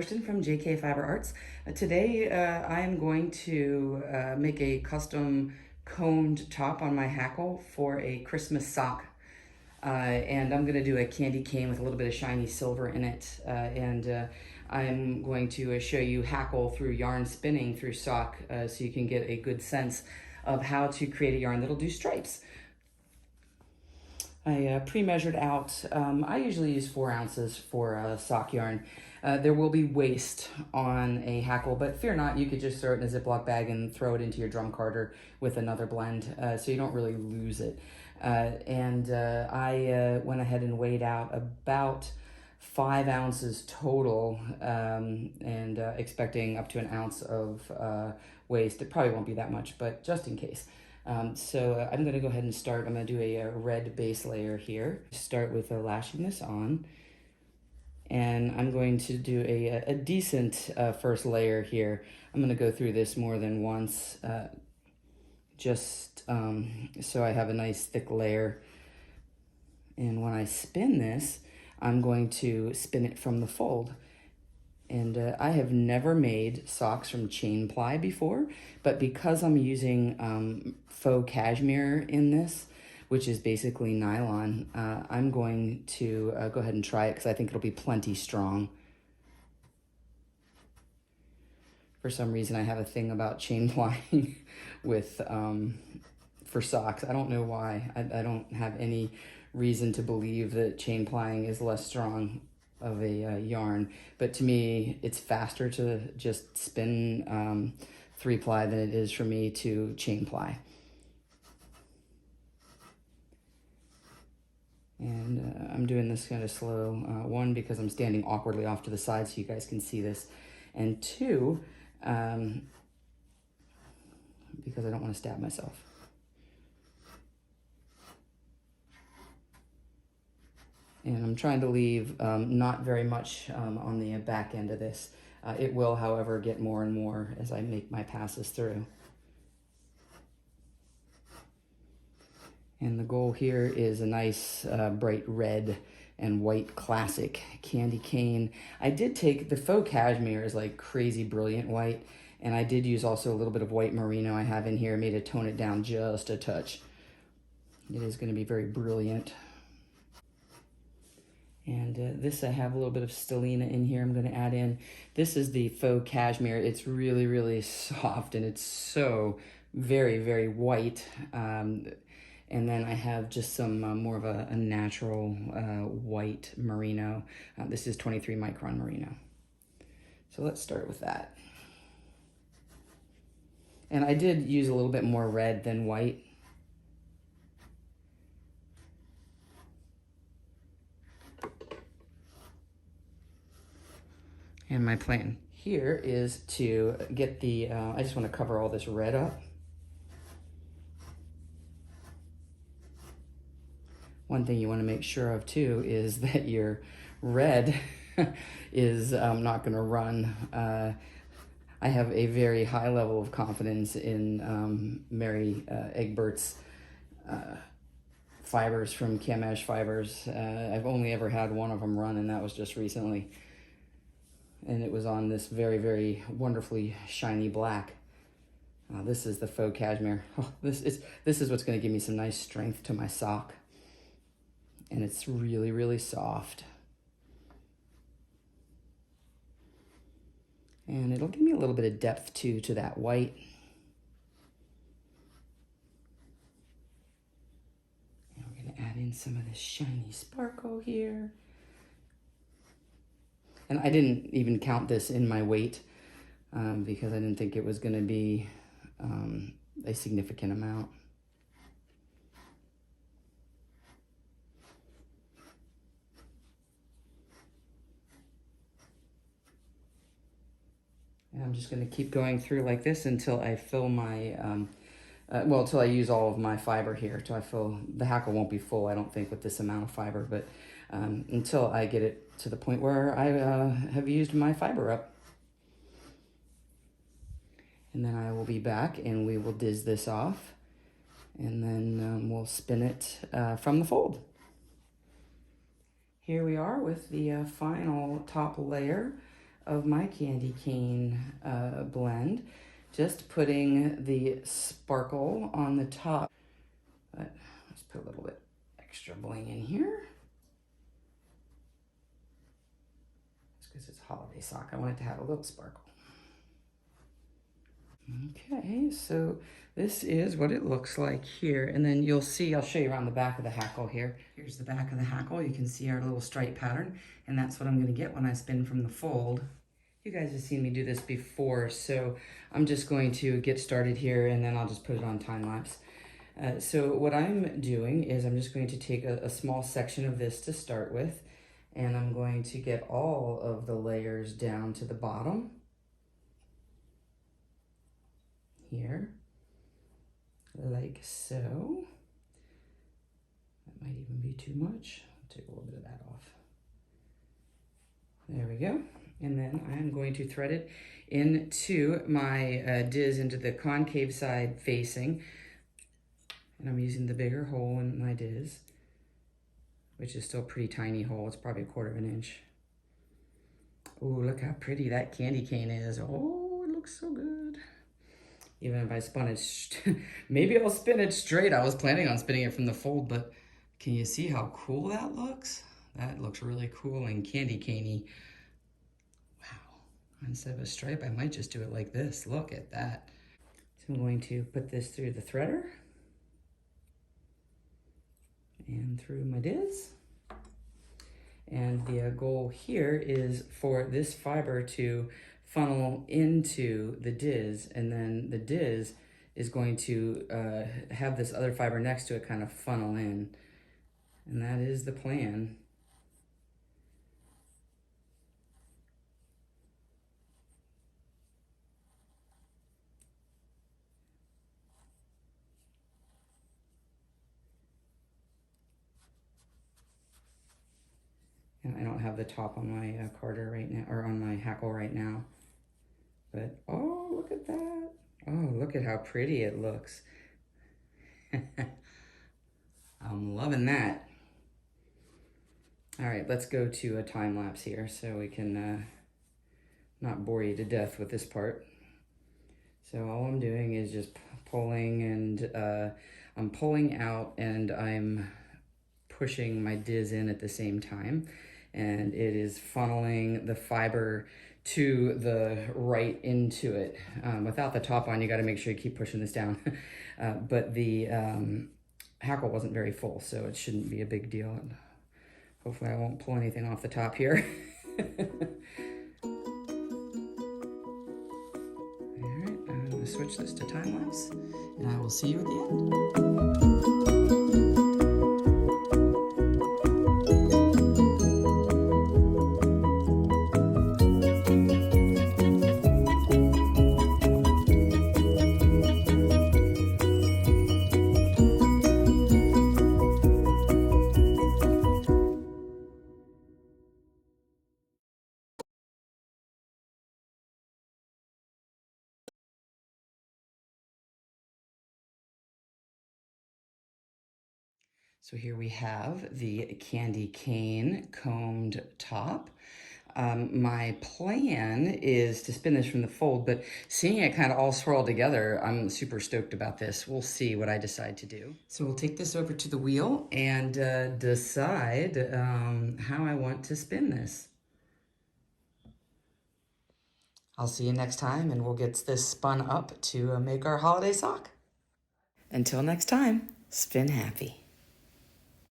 Kirsten from JK Fiber Arts. Today I am going to make a custom coned top on my Hackle for a Christmas sock. And I'm going to do a candy cane with a little bit of shiny silver in it. I'm going to show you Hackle through yarn spinning through sock so you can get a good sense of how to create a yarn that'll do stripes. I pre-measured out, I usually use 4 ounces for sock yarn. There will be waste on a Hackle, but fear not, you could just throw it in a Ziploc bag and throw it into your drum carder with another blend, so you don't really lose it. I went ahead and weighed out about 5 ounces total, expecting up to 1 ounce of waste. It probably won't be that much, but just in case. I'm going to go ahead and start. I'm going to do a red base layer here. Start with lashing this on. And I'm going to do a decent first layer here. I'm going to go through this more than once, so I have a nice thick layer. And when I spin this, I'm going to spin it from the fold. And I have never made socks from chain ply before, but because I'm using faux cashmere in this, which is basically nylon, I'm going to go ahead and try it because I think it'll be plenty strong. For some reason, I have a thing about chain plying with for socks. I don't know why. I don't have any reason to believe that chain plying is less strong of a yarn, but to me it's faster to just spin 3-ply than it is for me to chain ply. And I'm doing this kind of slow, one, because I'm standing awkwardly off to the side so you guys can see this, and two, because I don't want to stab myself. And I'm trying to leave not very much on the back end of this. It will, however, get more and more as I make my passes through. And the goal here is a nice bright red and white classic candy cane. I did take, the faux cashmere is like crazy brilliant white, and I did use also a little bit of white merino I have in here, made to tone it down just a touch. It is going to be very brilliant. And this, I have a little bit of stellina in here I'm going to add in. This is the faux cashmere. It's really, really soft, and it's so very, very white. And then I have just some more of a natural white merino. This is 23 micron merino. So let's start with that. And I did use a little bit more red than white. And my plan here is to get the, I just want to cover all this red up. One thing you want to make sure of too is that your red is not going to run. I have a very high level of confidence in Mary Egbert's fibers from Kamesh Fibers. I've only ever had one of them run, and that was just recently. And it was on this very, very wonderfully shiny black. This is the faux cashmere. Oh, this is what's going to give me some nice strength to my sock. And it's really, really soft. And it'll give me a little bit of depth too to that white. And we're going to add in some of this shiny sparkle here. And I didn't even count this in my weight because I didn't think it was going to be a significant amount. And I'm just going to keep going through like this until I fill my, until I use all of my fiber here. Till I fill, the Hackle won't be full, I don't think, with this amount of fiber, but until I get it to the point where I have used my fiber up. And then I will be back and we will diz this off, and then we'll spin it from the fold. Here we are with the final top layer of my candy cane blend, just putting the sparkle on the top. But let's put a little bit extra bling in here. Just because it's a holiday sock, I want it to have a little sparkle. Okay, so this is what it looks like here. And then you'll see, I'll show you around the back of the Hackle here. Here's the back of the Hackle. You can see our little stripe pattern, and that's what I'm gonna get when I spin from the fold. You guys have seen me do this before, so I'm just going to get started here and then I'll just put it on time lapse. So what I'm doing is I'm just going to take a small section of this to start with, and I'm going to get all of the layers down to the bottom here, like so. That might even be too much. I'll take a little bit of that off. There we go. And then I'm going to thread it into my diz, into the concave side facing. And I'm using the bigger hole in my diz, which is still a pretty tiny hole. It's probably 1/4 inch. Oh, look how pretty that candy cane is. Oh, it looks so good. Even if I spun it, maybe I'll spin it straight. I was planning on spinning it from the fold, but can you see how cool that looks? That looks really cool and candy caney. Wow. Instead of a stripe, I might just do it like this. Look at that. So I'm going to put this through the threader and through my diz. And the goal here is for this fiber to funnel into the diz, and then the diz is going to have this other fiber next to it kind of funnel in. And that is the plan. And I don't have the top on my Carter right now, or on my Hackle right now. But, oh, look at that. Oh, look at how pretty it looks. I'm loving that. All right, let's go to a time lapse here so we can not bore you to death with this part. So all I'm doing is just pulling, and I'm pulling out and I'm pushing my diz in at the same time. And it is funneling the fiber to the right into it. Without the top on, you gotta make sure you keep pushing this down. But the Hackle wasn't very full, so it shouldn't be a big deal. And hopefully I won't pull anything off the top here. Alright, I'm gonna switch this to time lapse, and I will see you at the end. So here we have the candy cane combed top. My plan is to spin this from the fold, but seeing it kind of all swirl together, I'm super stoked about this. We'll see what I decide to do. So we'll take this over to the wheel and decide how I want to spin this. I'll see you next time, and we'll get this spun up to make our holiday sock. Until next time, spin happy.